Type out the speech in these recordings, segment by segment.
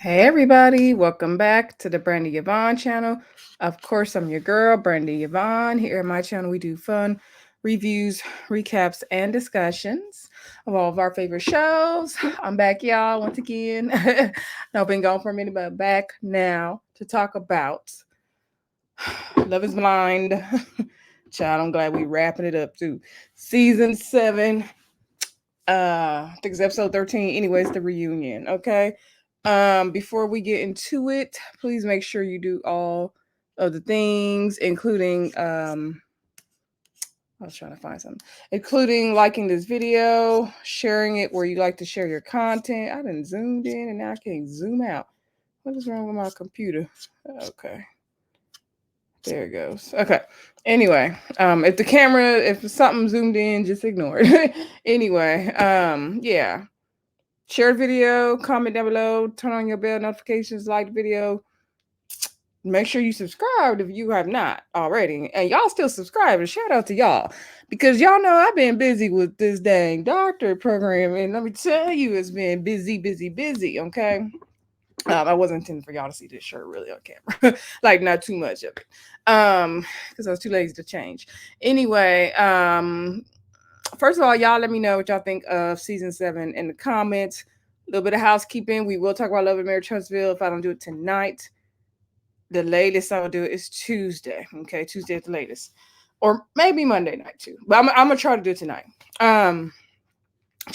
Hey everybody, welcome back to the Brandy Yvonne channel. Of course, I'm your girl, Brandy Yvonne. Here at my channel, we do fun reviews, recaps, and discussions of all of our favorite shows. I'm back, y'all, once again. I've been gone for a minute, but back now to talk about Love is Blind. Child, I'm glad we wrapping it up too. Season 7. I think it's episode 13. Anyways, the reunion. Okay. Before we get into it, please make sure you do all of the things, including I was trying to find something, including liking this video, sharing it where you like to share your content. I done zoomed in and now I can't zoom out. What is wrong with my computer? Okay. There it goes. Okay. Anyway, if something zoomed in, just ignore it. Anyway, yeah. Share the video, comment down below, turn on your bell notifications, like the video. Make sure you subscribe if you have not already. And y'all still subscribe. And shout out to y'all. Because y'all know I've been busy with this dang doctorate program. And let me tell you, it's been busy, busy, busy. Okay. I wasn't intending for y'all to see this shirt really on camera. Like not too much of it. Because I was too lazy to change. Anyway, first of all, y'all let me know what y'all think of season 7 in the comments. A little bit of housekeeping. We will talk about Love and Marriage Huntsville if I don't do it tonight. The latest I will do it is Tuesday. Okay, Tuesday at the latest. Or maybe Monday night too. But I'm gonna try to do it tonight. Child,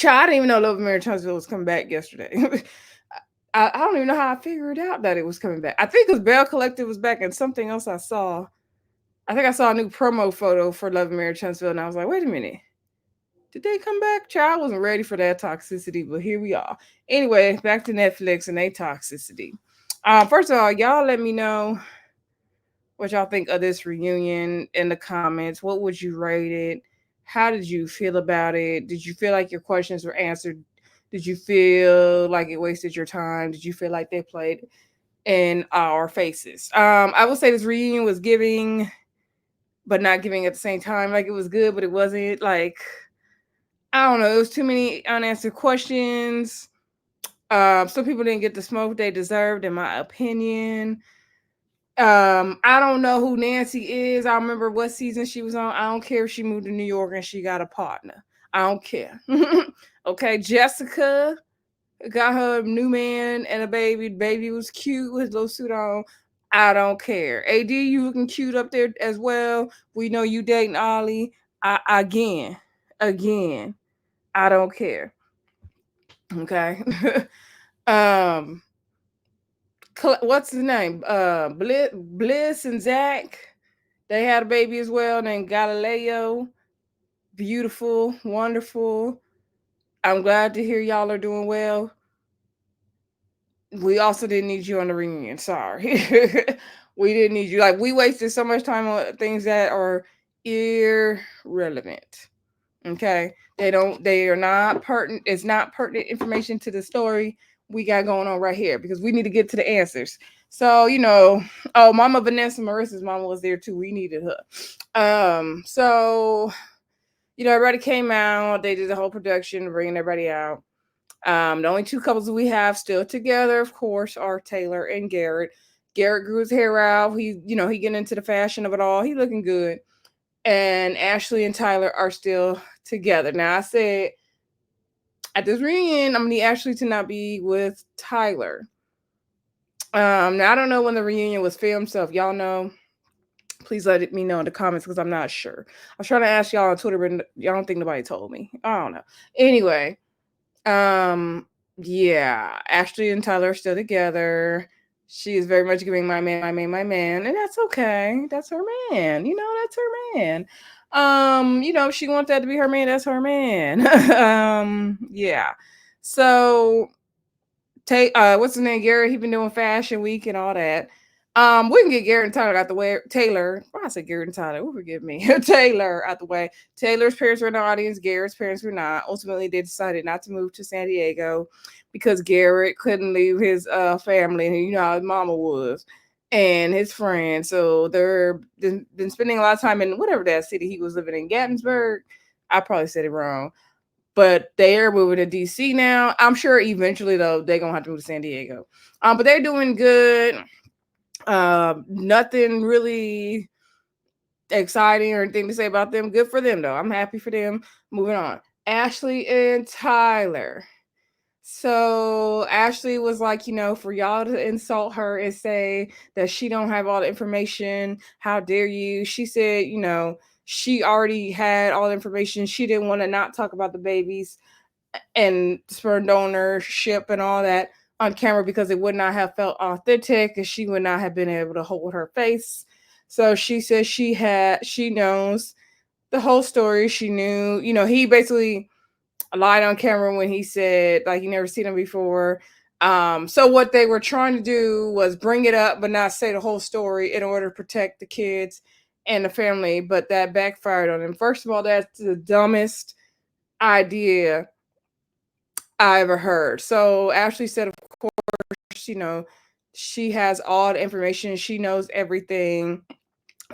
I didn't even know Love and Marriage Huntsville was coming back yesterday. I don't even know how I figured out that it was coming back. I think because Bell Collective was back and something else I saw. I think I saw a new promo photo for Love and Marriage Huntsville, and I was like, wait a minute. Did they come back? Child, I wasn't ready for that toxicity, but here we are. Anyway, back to Netflix and their toxicity. First of all, y'all let me know what y'all think of this reunion in the comments. What would you rate it? How did you feel about it? Did you feel like your questions were answered? Did you feel like it wasted your time? Did you feel like they played in our faces? I would say this reunion was giving, but not giving at the same time. Like it was good, but it wasn't. Like I don't know. It was too many unanswered questions. Some people didn't get the smoke they deserved, in my opinion. I don't know who Nancy is. I remember what season she was on. I don't care if she moved to New York and she got a partner. I don't care. Okay, Jessica got her new man and a baby. Baby was cute with his little suit on. I don't care. AD, you looking cute up there as well. We know you dating Ollie. Again, I don't care. Okay. um, what's his name? Bliss and Zach. They had a baby as well named Galileo. Beautiful, wonderful. I'm glad to hear y'all are doing well. We also didn't need you on the reunion. Sorry. We didn't need you. Like we wasted so much time on things that are irrelevant. Okay. They are not pertinent. It's not pertinent information to the story we got going on right here because we need to get to the answers. So, oh, Mama Vanessa Marissa's mama was there too. We needed her. So, everybody came out, they did the whole production, bringing everybody out. The only two couples we have still together, of course, are Taylor and Garrett. Garrett grew his hair out. He getting into the fashion of it all. He looking good. And Ashley and Tyler are still together. Now I said at this reunion, I'm gonna need Ashley to not be with Tyler. Now I don't know when the reunion was filmed, so if y'all know, please let me know in the comments because I'm not sure. I was trying to ask y'all on Twitter, but y'all don't think nobody told me. I don't know. Anyway, yeah, Ashley and Tyler are still together. She is very much giving my man, and that's okay. That's her man. That's her man. If she wants that to be her man, that's her man. Yeah. So what's his name? Garrett, he been doing fashion week and all that. We can get Garrett and Tyler out the way. Taylor, why I said Garrett and Tyler? Oh, forgive me. Taylor out the way. Taylor's parents were in the audience. Garrett's parents were not. Ultimately, they decided not to move to San Diego because Garrett couldn't leave his family. You know how his mama was and his friends. So they're been spending a lot of time in whatever that city he was living in, Gattinsburg. I probably said it wrong. but they're moving to DC now. I'm sure eventually though they're gonna have to move to San Diego. But they're doing good. Nothing really exciting or anything to say about them. Good for them though. I'm happy for them. Moving on. Ashley and Tyler. So Ashley was like, for y'all to insult her and say that she don't have all the information, how dare you? She said, she already had all the information. She didn't want to not talk about the babies and sperm donorship and all that on camera because it would not have felt authentic and she would not have been able to hold her face. So she says she knows the whole story. She knew, he basically lied on camera when he said like you never seen him before. So what they were trying to do was bring it up but not say the whole story in order to protect the kids and the family, but that backfired on him. First of all, that's the dumbest idea I ever heard. So Ashley said, of course, she has all the information. She knows everything.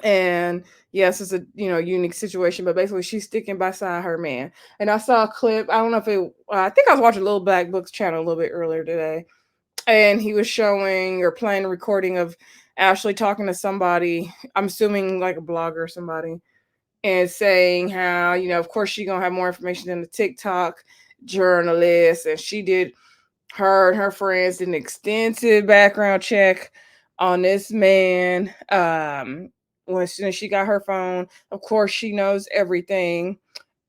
And yes, it's a unique situation, but basically she's sticking beside her man. And I saw a clip. I don't know if I think I was watching Little Black Books channel a little bit earlier today, and he was showing or playing a recording of Ashley talking to somebody. I'm assuming like a blogger or somebody, and saying how of course she gonna have more information than the TikTok journalist, and she did her and her friends did an extensive background check on this man. When soon as she got her phone, of course she knows everything.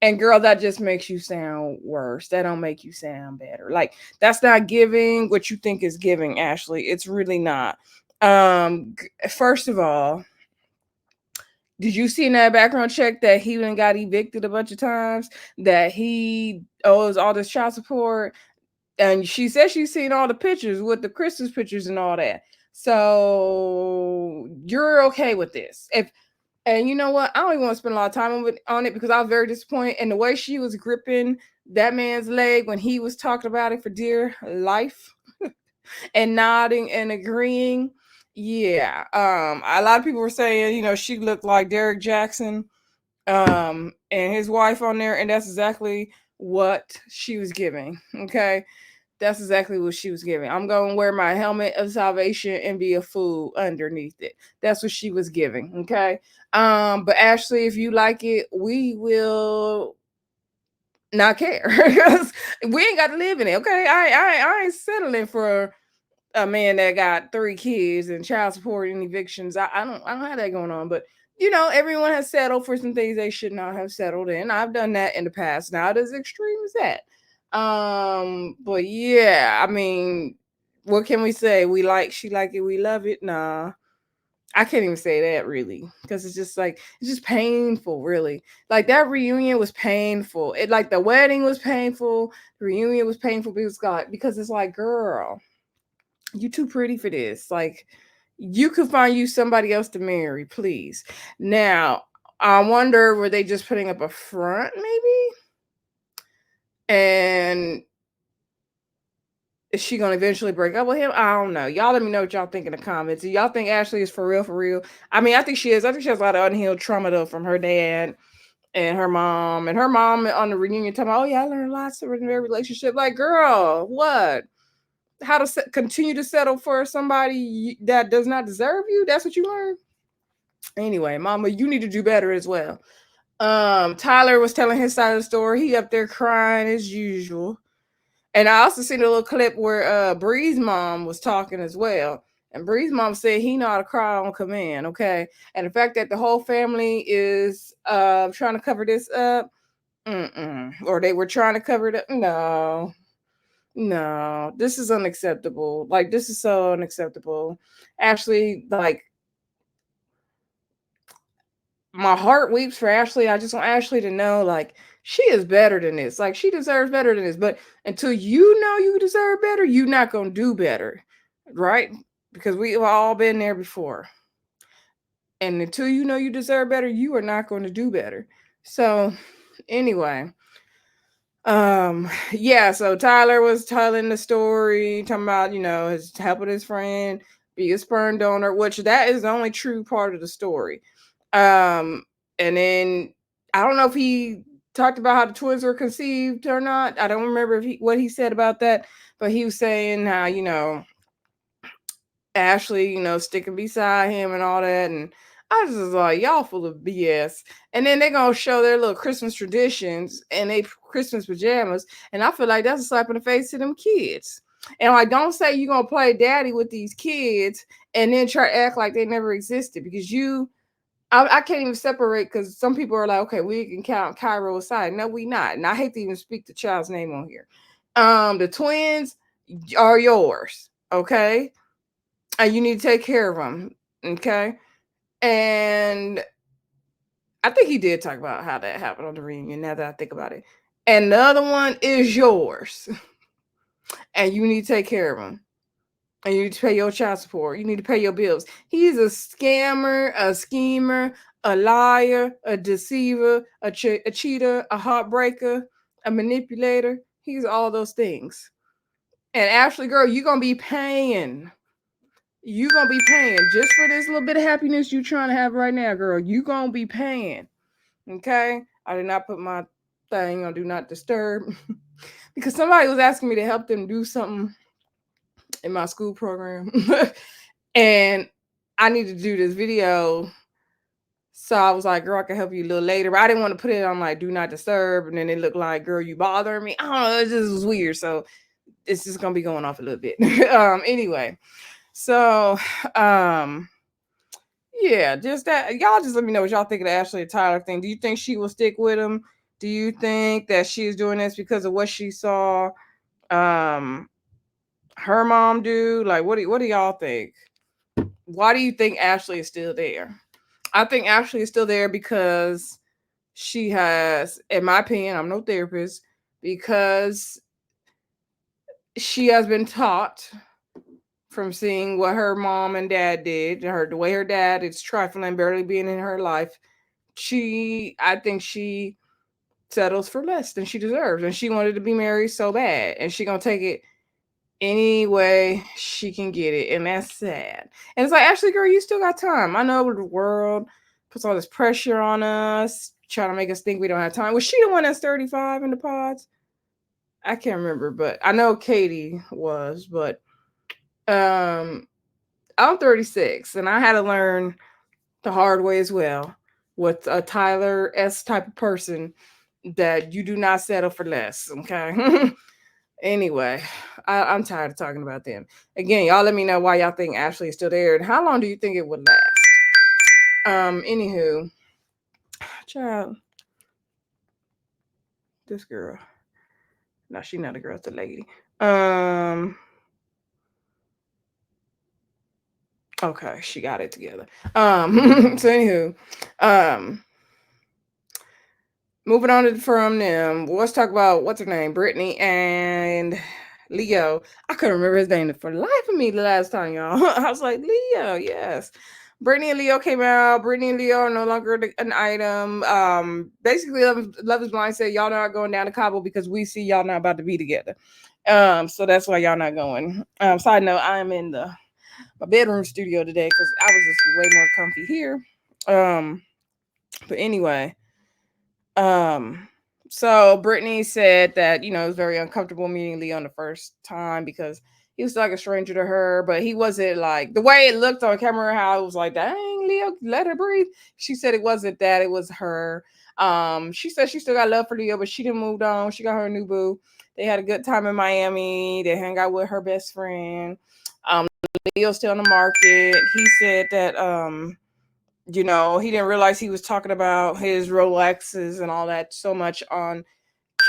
And girl, that just makes you sound worse. That don't make you sound better. Like that's not giving what you think is giving, Ashley. It's really not. First of all, did you see in that background check that he even got evicted a bunch of times? That he owes all this child support? And she said she's seen all the pictures with the Christmas pictures and all that. So you're okay with this. And you know what? I don't even want to spend a lot of time on it because I was very disappointed. And the way she was gripping that man's leg when he was talking about it for dear life and nodding and agreeing. Yeah. A lot of people were saying, she looked like Derek Jackson and his wife on there, and that's exactly what she was giving. Okay. That's exactly what she was giving. I'm going to wear my helmet of salvation and be a fool underneath it. That's what she was giving. Okay. But Ashley, if you like it, we will not care because we ain't got to live in it. Okay. I ain't settling for a man that got 3 kids and child support and evictions. I don't have that going on, but everyone has settled for some things they should not have settled in. I've done that in the past. Not as extreme as that. But yeah, I mean, what can we say? She like it, we love it. Nah, I can't even say that really because it's just painful, really. Like that reunion was painful. It like the wedding was painful, the reunion was painful because it's like, girl, you too pretty for this. Like, you could find you somebody else to marry, please. Now, I wonder were they just putting up a front, maybe? And is she gonna eventually break up with him? I don't know. Y'all let me know what y'all think in the comments. Do y'all think Ashley is for real? For real? I mean, I think she is. I think she has a lot of unhealed trauma though from her dad and her mom. And her mom on the reunion talking about, oh yeah, I learned lots in their relationship. Like, girl, what? How to continue to settle for somebody that does not deserve you? That's what you learned? Anyway, mama, you need to do better as well. Tyler was telling his side of the story. He up there crying as usual. And I also seen a little clip where Bree's mom was talking as well. And Bree's mom said he know how to cry on command, okay? And the fact that the whole family is trying to cover this up, or they were trying to cover it up, no, this is unacceptable. Like, this is so unacceptable. Actually, like, my heart weeps for Ashley. I just want Ashley to know, like, she is better than this. Like, she deserves better than this. But until you know you deserve better, you're not going to do better, right? Because we've all been there before. And until you know you deserve better, you are not going to do better. So, anyway, yeah, so Tyler was telling the story, talking about, his helping his friend be a sperm donor, which that is the only true part of the story. And then I don't know if he talked about how the twins were conceived or not. I don't remember what he said about that, but he was saying how, Ashley, sticking beside him and all that. And I just was like, y'all full of BS. And then they're going to show their little Christmas traditions and they Christmas pajamas. And I feel like that's a slap in the face to them kids. And like, don't say you're going to play daddy with these kids and then try to act like they never existed, because I can't even separate, because some people are like, okay, we can count Cairo aside. No, we not. And I hate to even speak the child's name on here. The twins are yours, okay? And you need to take care of them, okay? And I think he did talk about how that happened on the reunion, now that I think about it. And the other one is yours. And you need to take care of them. And you need to pay your child support. You need to pay your bills. He's a scammer, a schemer, a liar, a deceiver, a cheater, a heartbreaker, a manipulator. He's all those things. And Ashley, girl, you're going to be paying. You're going to be paying just for this little bit of happiness you're trying to have right now, girl. You're going to be paying. Okay? I did not put my thing on Do Not Disturb because somebody was asking me to help them do something in my school program. And I need to do this video. So I was like, girl, I can help you a little later. But I didn't want to put it on like Do Not Disturb. And then it looked like, girl, you bothering me. I don't know. It just was weird. So it's just going to be going off a little bit. Anyway. So, yeah, just that. Y'all just let me know what y'all think of the Ashley and Tyler thing. Do you think she will stick with him? Do you think that she's doing this because of what she saw her mom do? Like, what do y'all think? Why do you think Ashley is still there? I think Ashley is still there because she has, in my opinion, I'm no therapist, because she has been taught from seeing what her mom and dad did, the way her dad is trifling, barely being in her life. I think she settles for less than she deserves, and she wanted to be married so bad, and she gonna take it any way she can get it, and that's sad. And it's like, Ashley, girl, you still got time. I know the world puts all this pressure on us, trying to make us think we don't have time. Was she the one that's 35 in the pods? I can't remember, but I know Katie was. But I'm 36, and I had to learn the hard way as well with a Tyler S type of person, that you do not settle for less. Okay. Anyway, I'm tired of talking about them. Again, y'all let me know why y'all think Ashley is still there and how long do you think it would last. Anywho, child, this girl. No, she's not a girl, it's a lady. Okay, she got it together. So anywho, moving on from them, let's talk about what's her name, Brittney and Leo. I couldn't remember his name for the life of me the last time, y'all. I was like, Leo, yes. Brittney and Leo came out. Brittney and Leo are no longer an item. Basically, Love is Blind said y'all not going down to Cabo because we see y'all not about to be together. So that's why y'all not going. Side note, I am in my bedroom studio today because I was just way more comfy here. But anyway, so Brittney said that, it was very uncomfortable meeting Leo the first time because he was like a stranger to her, but he wasn't like the way it looked on camera, how it was like, dang, Leo, let her breathe. She said it wasn't that, it was her. She said she still got love for Leo, but she didn't move on. She got her new boo. They had a good time in Miami. They hung out with her best friend. Leo's still on the market. He said that he didn't realize he was talking about his Rolexes and all that so much on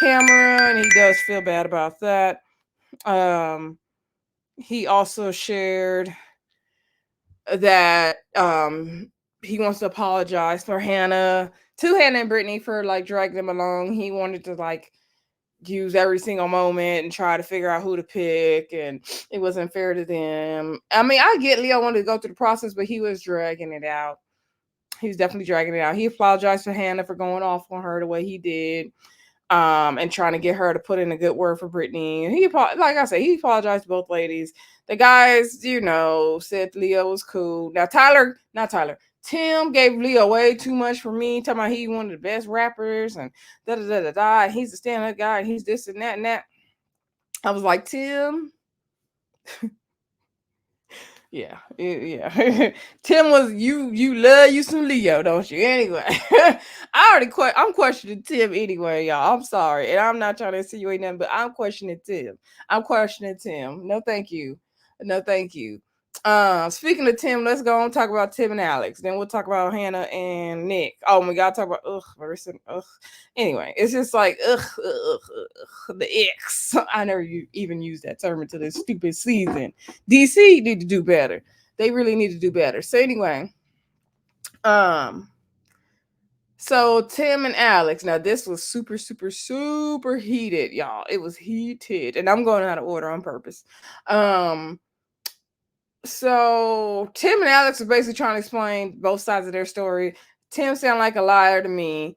camera, and he does feel bad about that. He also shared that he wants to apologize to Hannah and Brittney for like dragging them along. He wanted to like use every single moment and try to figure out who to pick, and it wasn't fair to them. I mean, I get Leo wanted to go through the process, but he was dragging it out. He was definitely dragging it out. He apologized to Hannah for going off on her the way he did, and trying to get her to put in a good word for Brittney. And like I said, he apologized to both ladies. The guys, said Leo was cool. Now Tyler Tim gave Leo way too much for me, talking about he one of the best rappers and da da da da da. And he's a stand-up guy and he's this and that and that. I was like, Tim, yeah, yeah. Tim was you love you some Leo, don't you? Anyway, I'm questioning Tim anyway, y'all. I'm sorry, and I'm not trying to insinuate nothing, but I'm questioning Tim. I'm questioning Tim. No, thank you. No, thank you. Speaking of Tim, let's go on and talk about Tim and Alex. Then we'll talk about Hannah and Nick. Oh my God, talk about Marissa. Ugh. Anyway, it's just like the X. I never even used that term until this stupid season. DC need to do better. They really need to do better. So anyway, um, so Tim and Alex. Now this was super, super, super heated, y'all. It was heated, and I'm going out of order on purpose. So Tim and Alex are basically trying to explain both sides of their story. Tim sounded like a liar to me,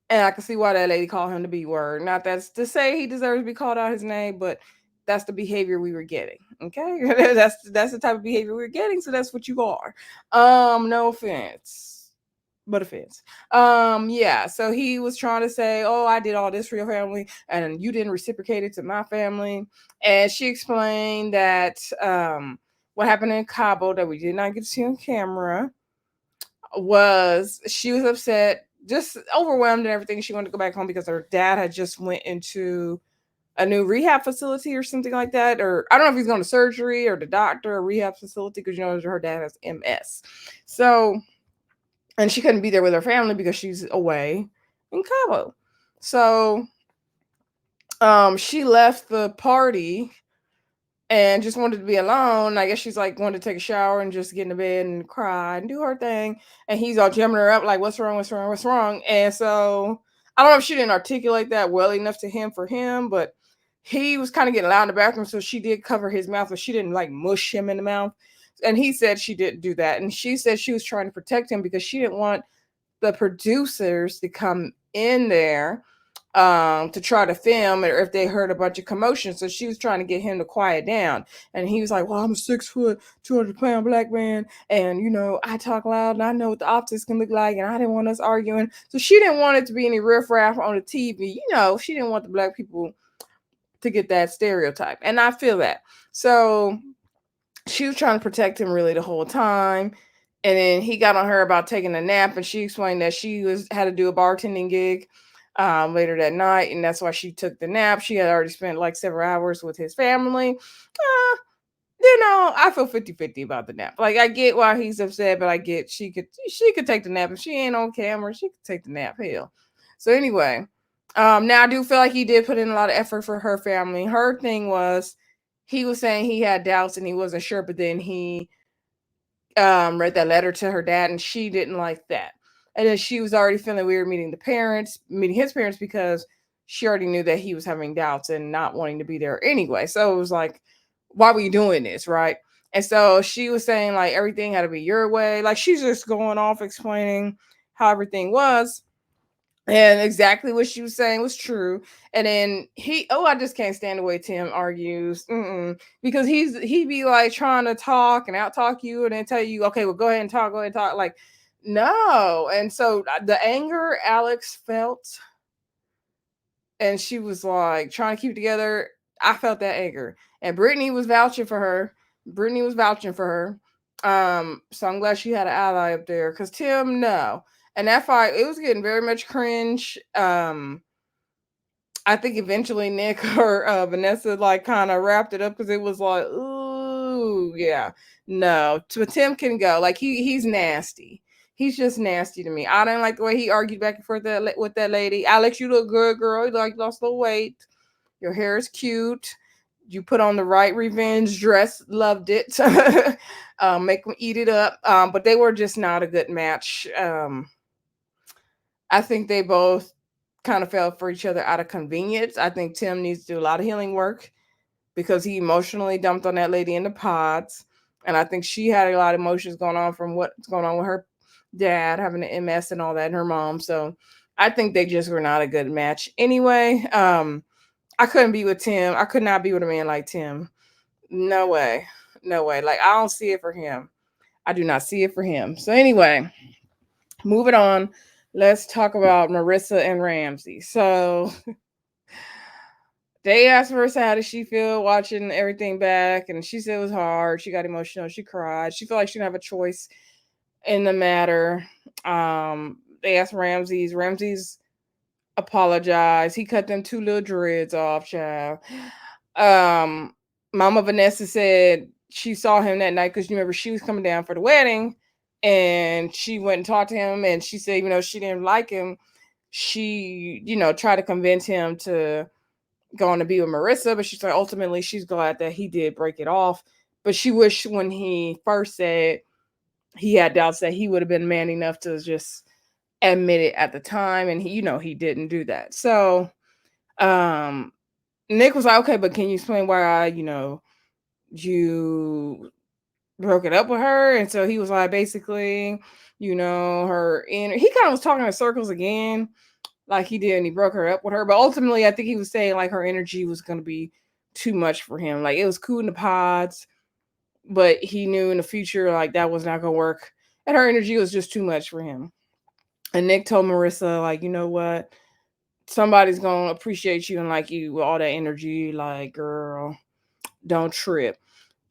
and I can see why that lady called him the B word. Not that's to say he deserves to be called out his name, but that's the behavior we were getting. Okay, that's the type of behavior we were getting. So that's what you are. No offense, but offense. Yeah. So he was trying to say, "Oh, I did all this for your family, and you didn't reciprocate it to my family." And she explained that what happened in Cabo that we did not get to see on camera was she was upset, just overwhelmed and everything. She wanted to go back home because her dad had just went into a new rehab facility or something like that. Or I don't know if he's going to surgery or the doctor or rehab facility because her dad has MS. So, and she couldn't be there with her family because she's away in Cabo. So, she left the party and just wanted to be alone. I guess she's like wanted to take a shower and just get in the bed and cry and do her thing. And he's all jamming her up like, "What's wrong? What's wrong? What's wrong?" And so I don't know if she didn't articulate that well enough to him for him, but he was kind of getting loud in the bathroom, so she did cover his mouth, but she didn't like mush him in the mouth. And he said she didn't do that, and she said she was trying to protect him because she didn't want the producers to come in there to try to film or if they heard a bunch of commotion. So she was trying to get him to quiet down. And he was like, "Well, I'm a 6 foot, 200-pound black man. And, I talk loud and I know what the optics can look like. And I didn't want us arguing." So she didn't want it to be any riffraff on the TV. She didn't want the black people to get that stereotype. And I feel that. So she was trying to protect him really the whole time. And then he got on her about taking a nap, and she explained that she had to do a bartending gig later that night, and that's why she took the nap. She had already spent like several hours with his family. I feel 50-50 about the nap. Like I get why he's upset, but I get she could take the nap. If she ain't on camera, she could take the nap. Hell. So anyway, now I do feel like he did put in a lot of effort for her family. Her thing was he was saying he had doubts and he wasn't sure, but then he read that letter to her dad and she didn't like that. And then she was already feeling weird meeting his parents because she already knew that he was having doubts and not wanting to be there anyway. So it was like, why were you doing this? Right. And so she was saying like everything had to be your way. Like she's just going off explaining how everything was. And exactly what she was saying was true. And then I just can't stand the way Tim argues. Because he be like trying to talk and out talk you and then tell you, okay, well, go ahead and talk. Like, no. And so the anger Alex felt, and she was like trying to keep it together. I felt that anger. And Brittney was vouching for her. So I'm glad she had an ally up there. Because Tim, no. And that fight, it was getting very much cringe. I think eventually Nick or Vanessa like kind of wrapped it up because it was like, ooh, yeah, no. But Tim can go. Like he's nasty. He's just nasty to me. I didn't like the way he argued back and forth with that lady. Alex, you look good, girl. You like lost a little weight. Your hair is cute. You put on the right revenge dress. Loved it. Make them eat it up. But they were just not a good match. I think they both kind of fell for each other out of convenience. I think Tim needs to do a lot of healing work because he emotionally dumped on that lady in the pods. And I think she had a lot of emotions going on from what's going on with her dad having an MS and all that, and her mom. So I think they just were not a good match. Anyway, I couldn't be with Tim. I could not be with a man like Tim. No way. No way. Like I don't see it for him. I do not see it for him. So anyway, moving on. Let's talk about Marissa and Ramsey. So they asked Marissa how did she feel watching everything back, and she said it was hard. She got emotional. She cried. She felt like she didn't have a choice in the matter. They asked Ramsey's apologized. He cut them two little dreads off, child. Um, Mama Vanessa said she saw him that night because you remember she was coming down for the wedding, and she went and talked to him, and she said, even though she didn't like him, she, tried to convince him to go on to be with Marissa, but she said ultimately she's glad that he did break it off. But she wished when he first said he had doubts that he would have been man enough to just admit it at the time, and he didn't do that. So Nick was like, okay, but can you explain why you broke it up with her? And so he was like, basically, her inner, he kind of was talking in circles again, like he did, and he broke her up with her. But ultimately, I think he was saying like her energy was going to be too much for him. Like it was cool in the pods, but he knew in the future like that was not going to work, and her energy was just too much for him. And Nick told Marissa, like, you know what? Somebody's going to appreciate you and like you with all that energy. Like, girl, don't trip.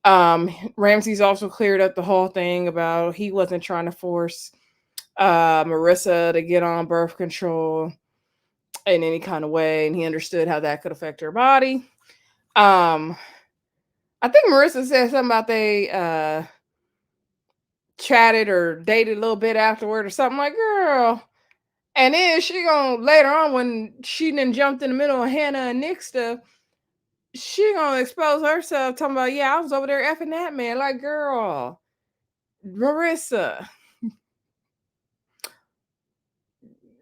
Ramsey's also cleared up the whole thing about he wasn't trying to force Marissa to get on birth control in any kind of way, and he understood how that could affect her body. I think Marissa said something about they chatted or dated a little bit afterward or something, like, girl. And then she gonna later on when she then jumped in the middle of Hannah and Nick stuff, she gonna expose herself talking about, yeah, I was over there effing that man. Like, girl, Marissa,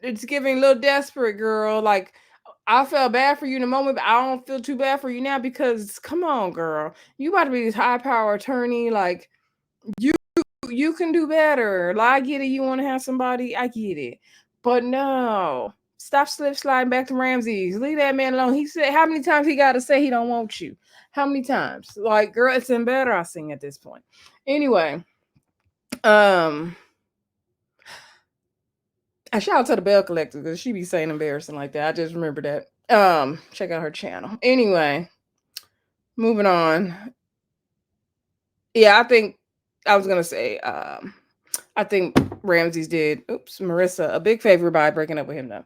it's giving a little desperate, girl. Like, I felt bad for you in the moment, but I don't feel too bad for you now because come on, girl. You about to be this high power attorney. Like, you you can do better. Like, I get it, you want to have somebody, I get it. But no. Stop slip sliding back to Ramses. Leave that man alone. He said, how many times he gotta say he don't want you? How many times? Like, girl, it's embarrassing at this point. Anyway, I shout out to the Bell Collector because she be saying embarrassing like that. I just remember that. Check out her channel. Anyway, moving on. Yeah, I think I was gonna say, I think Ramses did, Marissa a big favor by breaking up with him though.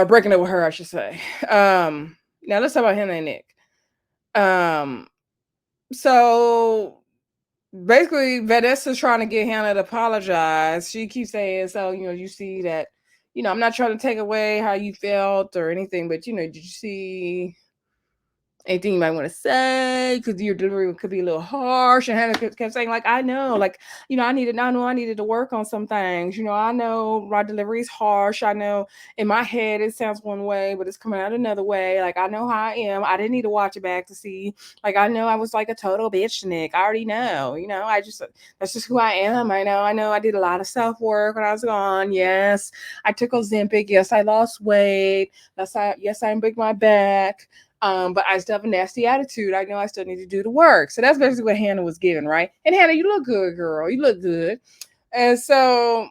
Breaking up with her, I should say. Now let's talk about Hannah and Nick. So basically Vanessa's trying to get Hannah to apologize. She keeps saying, so, you see that, I'm not trying to take away how you felt or anything, but, did you see anything you might want to say? Because your delivery could be a little harsh. And Hannah kept saying, like, I know, like, I needed to work on some things. I know my delivery is harsh. I know in my head it sounds one way, but it's coming out another way. Like, I know how I am. I didn't need to watch it back to see. Like, I know I was like a total bitch, Nick. I already know. That's just who I am. I know I did a lot of self work when I was gone. Yes, I took Ozempic. Yes, I lost weight. Yes, I broke my back. But I still have a nasty attitude. I know I still need to do the work. So that's basically what Hannah was giving, right? And Hannah, you look good, girl. You look good. And so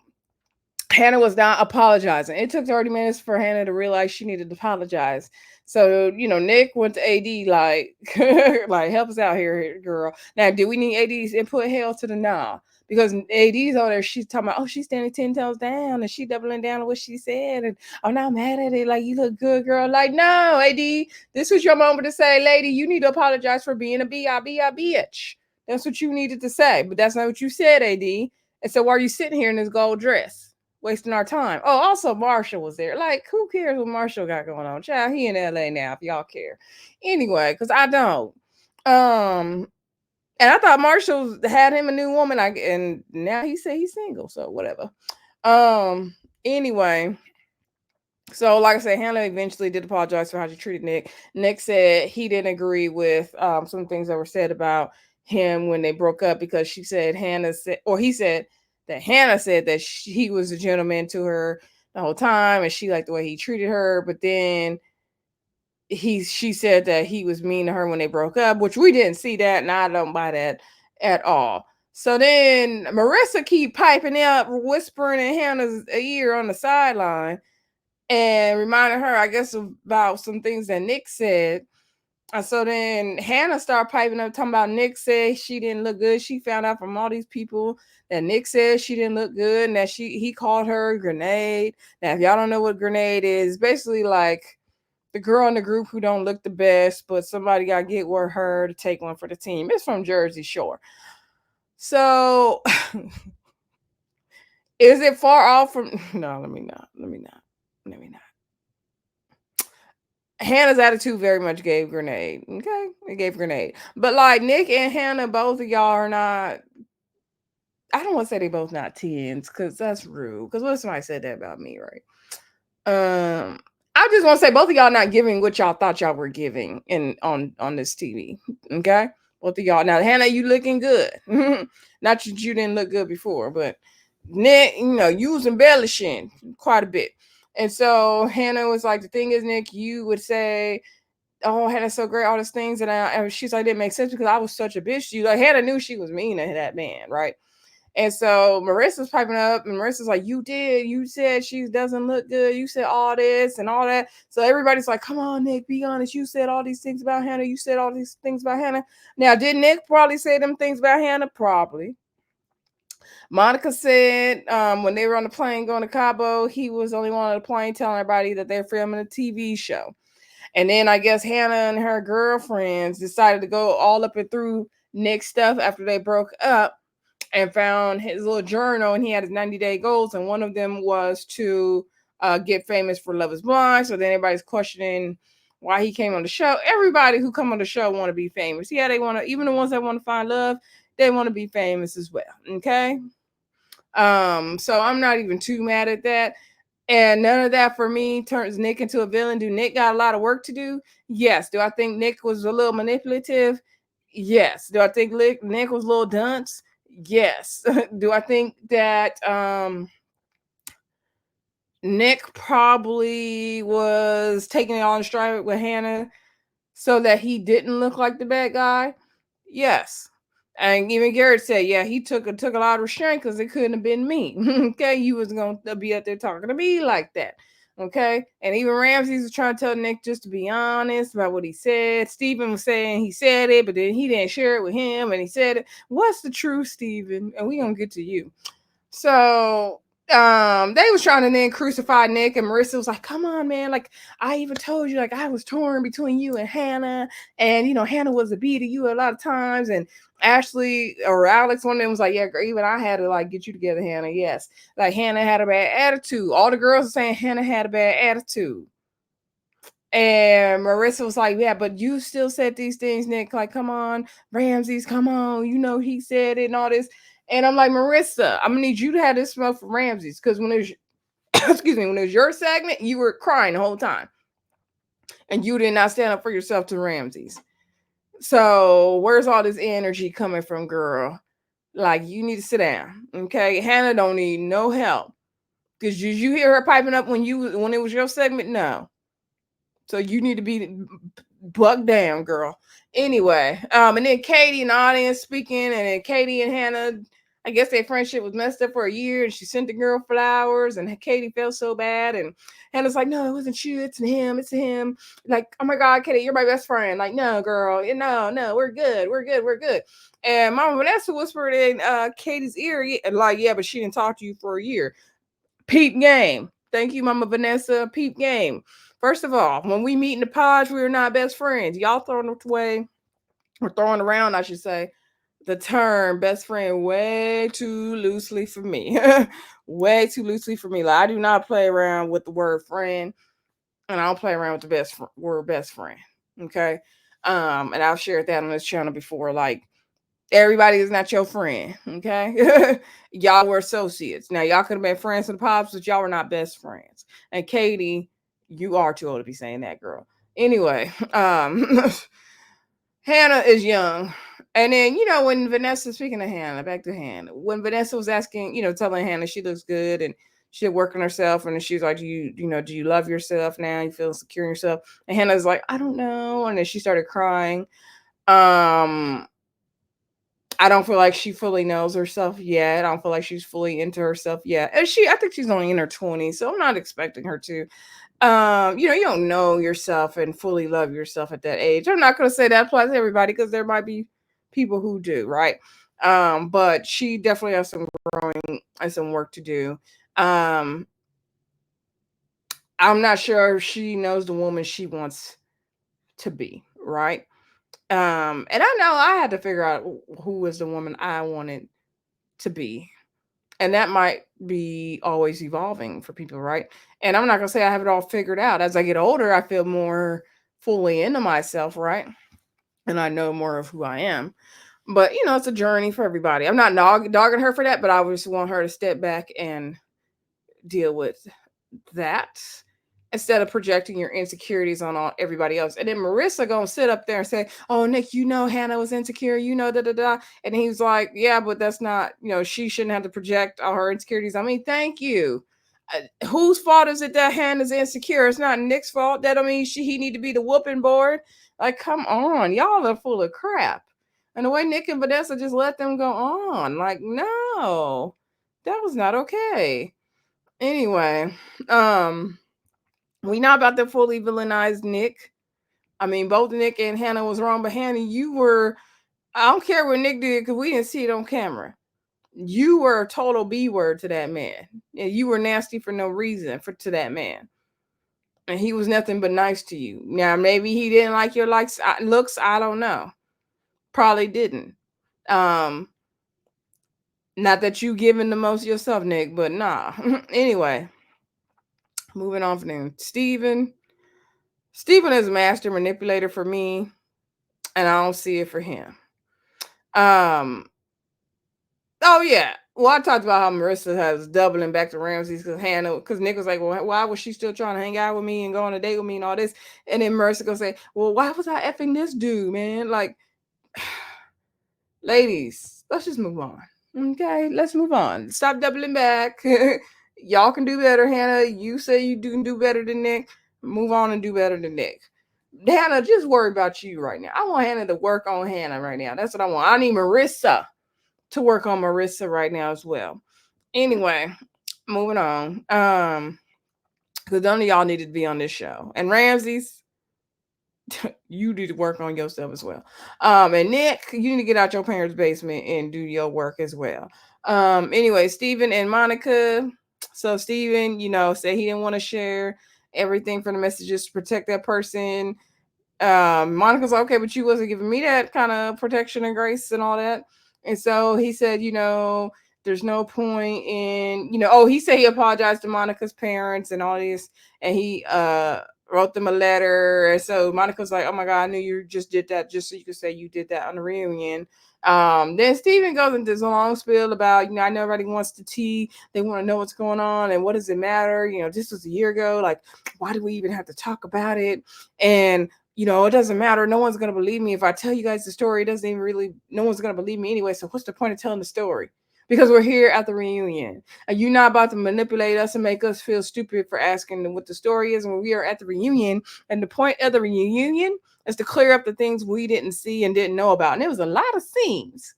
Hannah was not apologizing. It took 30 minutes for Hannah to realize she needed to apologize. So, Nick went to AD like, like, help us out here, girl. Now, do we need AD's input? Hell to the nah. Because AD's on there, she's talking about, she's standing 10 toes down and she doubling down on what she said. And I'm not mad at it. Like, you look good, girl. Like, no, AD, this was your moment to say, lady, you need to apologize for being a bitch. That's what you needed to say. But that's not what you said, AD. And so why are you sitting here in this gold dress? Wasting our time. Oh, also Marshall was there. Like, who cares what Marshall got going on? Child, he in LA now, if y'all care. Anyway, because I don't. And I thought Marshall had him a new woman. And now he said he's single, so whatever. Anyway. So, like I said, Hannah eventually did apologize for how she treated Nick. Nick said he didn't agree with some things that were said about him when they broke up because he said that Hannah said that he was a gentleman to her the whole time and she liked the way he treated her. But then she said that he was mean to her when they broke up, which we didn't see that, and I don't buy that at all. So then Marissa keep piping up, whispering in Hannah's ear on the sideline and reminding her, I guess, about some things that Nick said. And so then Hannah started piping up, talking about Nick said she didn't look good. She found out from all these people that Nick said she didn't look good and that he called her a grenade. Now, if y'all don't know what grenade is, basically like the girl in the group who don't look the best, but somebody got to get with her to take one for the team. It's from Jersey Shore. So is it far off from no, let me not. Hannah's attitude very much gave grenade. Okay, it gave grenade. But like Nick and Hannah, both of y'all are not. I don't want to say they both not tens because that's rude. Because what if somebody said that about me, right? I just want to say both of y'all not giving what y'all thought y'all were giving in on this TV. Okay, both of y'all. Now Hannah, you looking good. Not that you didn't look good before, but Nick, you was embellishing quite a bit. And so Hannah was like, the thing is, Nick, you would say, oh, Hannah's so great, all these things. And she's like, it didn't make sense because I was such a bitch to you. Like, Hannah knew she was mean to that man, right? And so Marissa's piping up, and Marissa's like, you said she doesn't look good. You said all this and all that. So everybody's like, come on, Nick, be honest. You said all these things about Hannah. You said all these things about Hannah. Now, did Nick probably say them things about Hannah? Probably. Monica said when they were on the plane going to Cabo, he was the only one on the plane telling everybody that they're filming a TV show. And then I guess Hannah and her girlfriends decided to go all up and through Nick's stuff after they broke up and found his little journal, and he had his 90-day goals, and one of them was to get famous for Love is Blind. So then everybody's questioning why he came on the show. Everybody who come on the show want to be famous. Yeah, they want to, even the ones that want to find love, they want to be famous as well. Okay. So I'm not even too mad at that. And none of that for me turns Nick into a villain. Do Nick got a lot of work to do? Yes. Do I think Nick was a little manipulative? Yes. Do I think Nick was a little dunce? Yes. Do I think that Nick probably was taking it on stride with Hannah so that he didn't look like the bad guy? Yes. And even Garrett said, yeah, he took a lot of restraint because it couldn't have been me. Okay, you was gonna be up there talking to me like that. Okay, and even Ramsey was trying to tell Nick just to be honest about what he said. Steven was saying he said it, but then he didn't share it with him, and he said it. What's the truth, Steven? And we gonna get to you. So they was trying to then crucify Nick, and Marissa was like, come on, man, like I even told you, like I was torn between you and Hannah, and Hannah was a B to you a lot of times. And Ashley or Alex, one of them was like, yeah, even I had to like get you together, Hannah. Yes, like Hannah had a bad attitude. All the girls are saying Hannah had a bad attitude. And Marissa was like, yeah, but you still said these things, Nick. Like, come on, Ramses, come on. He said it and all this. And I'm like, Marissa, I'm gonna need you to have this smoke for Ramses. Because when it was excuse me, when it was your segment, you were crying the whole time. And you did not stand up for yourself to Ramses. So where's all this energy coming from, girl? Like, you need to sit down. Okay. Hannah don't need no help. Because did you hear her piping up when it was your segment? No. So you need to be buck down, girl. Anyway, and then Katie in the audience speaking, and then Katie and Hannah, I guess their friendship was messed up for a year, and she sent the girl flowers, and Katie felt so bad, and Hannah's like, no, it wasn't you, it's him. Like, oh my God, Katie, you're my best friend. Like, no, girl, no, we're good. And Mama Vanessa whispered in Katie's ear, like, yeah, but she didn't talk to you for a year. Peep game. Thank you, Mama Vanessa. Peep game. First of all, when we meet in the pods, we are not best friends. Y'all throwing around, I should say, the term best friend way too loosely for me. Way too loosely for me. Like, I do not play around with the word friend, and I don't play around with the word best friend. Okay. And I've shared that on this channel before. Like, everybody is not your friend. Okay. Y'all were associates. Now, y'all could have been friends in the pops, but y'all were not best friends. And Katie, you are too old to be saying that, girl. Anyway, Hannah is young. And then, when Vanessa, speaking of Hannah, back to Hannah, when Vanessa was asking, telling Hannah she looks good and she's working herself, and she's like, do you love yourself now? You feel secure in yourself? And Hannah's like, I don't know. And then she started crying. I don't feel like she fully knows herself yet. I don't feel like she's fully into herself yet. And I think she's only in her 20s, so I'm not expecting her to. You don't know yourself and fully love yourself at that age. I'm not going to say that applies to everybody because there might be people who do, right? But she definitely has some growing and some work to do. Um, I'm not sure if she knows the woman she wants to be, right? And I know I had to figure out who was the woman I wanted to be. And that might be always evolving for people, right? And I'm not going to say I have it all figured out. As I get older, I feel more fully into myself, right? And I know more of who I am. But, it's a journey for everybody. I'm not dogging her for that, but I just want her to step back and deal with that instead of projecting your insecurities on everybody else. And then Marissa gonna sit up there and say, "Oh, Nick, Hannah was insecure, da da da," and he's like, "Yeah, but that's not, she shouldn't have to project all her insecurities." I mean, thank you. Whose fault is it that Hannah's insecure? It's not Nick's fault. That don't mean he need to be the whooping board. Like, come on, y'all are full of crap. And the way Nick and Vanessa just let them go on, like, no, that was not okay. Anyway, um, we not about to fully villainize Nick. I mean, both Nick and Hannah was wrong, but Hannah, I don't care what Nick did because we didn't see it on camera. You were a total B word to that man. And you were nasty for no reason to that man. And he was nothing but nice to you. Now, maybe he didn't like your looks. I don't know. Probably didn't. Um, Not that you giving the most yourself, Nick, but nah. Anyway, moving on from there. Steven is a master manipulator for me, and I don't see it for him. Um, oh yeah. Well, I talked about how Marissa has doubling back to Ramsey's because Nick was like, well, why was she still trying to hang out with me and go on a date with me and all this? And then Marissa gonna say, well, why was I effing this dude, man? Like, ladies, let's just move on. Okay, let's move on. Stop doubling back. Y'all can do better, Hannah. You say you can do better than Nick. Move on and do better than Nick. Hannah, just worry about you right now. I want Hannah to work on Hannah right now. That's what I want. I need Marissa to work on Marissa right now as well. Anyway, moving on. Because none of y'all needed to be on this show. And Ramsey's, you need to work on yourself as well. And Nick, you need to get out your parents' basement and do your work as well. Anyway, Steven and Monica. So Steven, said he didn't want to share everything from the messages to protect that person. Monica's like, okay, but you wasn't giving me that kind of protection and grace and all that. And so he said, there's no point in, he said he apologized to Monica's parents and all this. And he wrote them a letter. And so Monica's like, oh my God, I knew you just did that just so you could say you did that on the reunion. Then Steven goes into this long spiel about, I know everybody wants the tea. They want to know what's going on and what does it matter? This was a year ago. Like, why do we even have to talk about it? And it doesn't matter. No one's going to believe me. If I tell you guys the story, it doesn't even really, no one's going to believe me anyway. So what's the point of telling the story? Because we're here at the reunion. And you're not about to manipulate us and make us feel stupid for asking what the story is when we are at the reunion. And the point of the reunion is to clear up the things we didn't see and didn't know about. And there was a lot of scenes.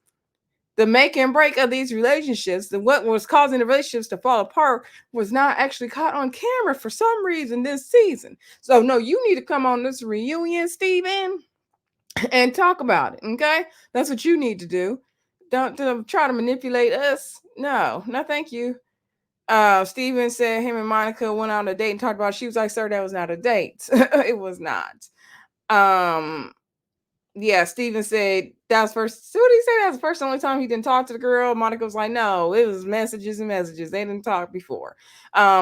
The make and break of these relationships, and what was causing the relationships to fall apart was not actually caught on camera for some reason this season. So no, you need to come on this reunion, Steven, and talk about it. Okay, that's what you need to do. Don't try to manipulate us. No, thank you. Steven said him and Monica went on a date and talked about it. She was like, sir, that was not a date. It was not. Yeah, Steven said that was first. What did he say? That was the first only time he didn't talk to the girl. Monica was like, no, it was messages and messages. They didn't talk before.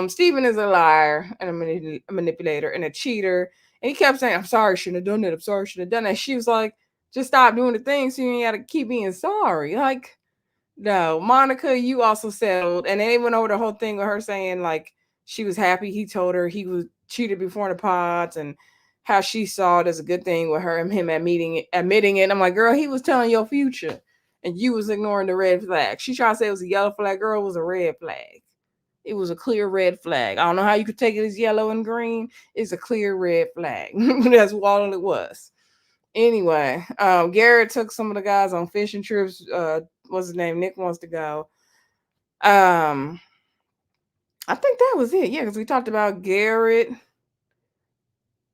Steven is a liar and a manipulator and a cheater. And he kept saying, I'm sorry, shouldn't have done that. I'm sorry, shouldn't have done that. She was like, just stop doing the things so you ain't got to keep being sorry. Like, no, Monica, you also settled. And they went over the whole thing with her saying, like, she was happy he told her he was cheated before the pods and how she saw it as a good thing with her and him admitting it. I'm like, girl, he was telling your future and you was ignoring the red flag. She tried to say it was a yellow flag. Girl, it was a red flag. It was a clear red flag. I don't know how you could take it as yellow and green. It's a clear red flag. That's all it was. Anyway, Garrett took some of the guys on fishing trips. What's his name? Nick wants to go. Um, I think that was it. Yeah, because we talked about Garrett,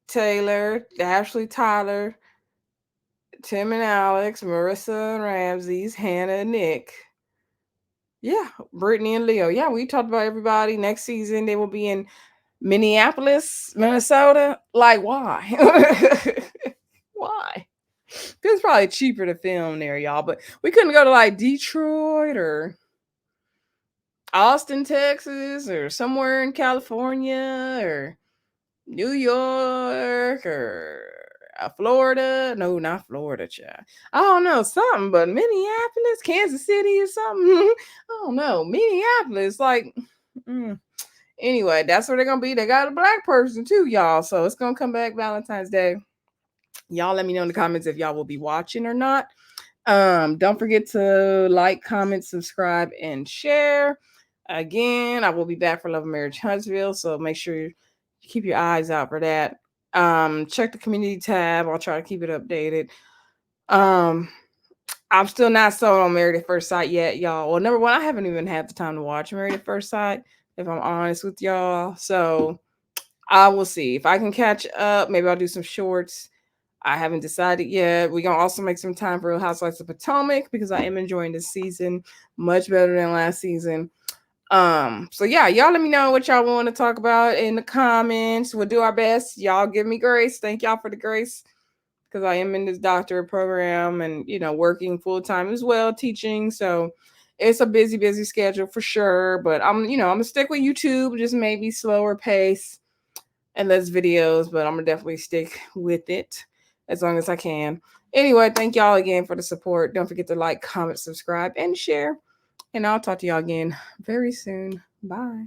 Taylor, Ashley, Tyler, Tim and Alex, Marissa and Ramses, Hannah and Nick. Yeah, Brittney and Leo. Yeah, we talked about everybody. Next season they will be in Minneapolis, Minnesota. Like, why? Why? It's probably cheaper to film there, y'all. But we couldn't go to like Detroit or Austin, Texas, or somewhere in California or New York or Florida. No, not Florida, child. I don't know, something, but Minneapolis, Kansas City or something. I don't know. Minneapolis, like, mm. Anyway, that's where they're gonna be. They got a black person too, y'all. So it's gonna come back Valentine's Day. Y'all let me know in the comments if y'all will be watching or not. Don't forget to like, comment, subscribe, and share. Again, I will be back for Love and Marriage Huntsville, so make sure you keep your eyes out for that. Check the community tab. I'll try to keep it updated. I'm still not sold on Married at First Sight yet, y'all. Well, number one, I haven't even had the time to watch Married at First Sight, if I'm honest with y'all. So I will see if I can catch up. Maybe I'll do some shorts. I haven't decided yet. We're gonna also make some time for Real Housewives of Potomac because I am enjoying this season much better than last season. So yeah, y'all let me know what y'all want to talk about in the comments. We'll do our best. Y'all give me grace. Thank y'all for the grace because I am in this doctorate program and working full time as well, teaching. So it's a busy schedule for sure. But I'm gonna stick with YouTube, just maybe slower pace and less videos, but I'm gonna definitely stick with it as long as I can. Anyway, thank y'all again for the support. Don't forget to like, comment, subscribe, and share. And I'll talk to y'all again very soon. Bye.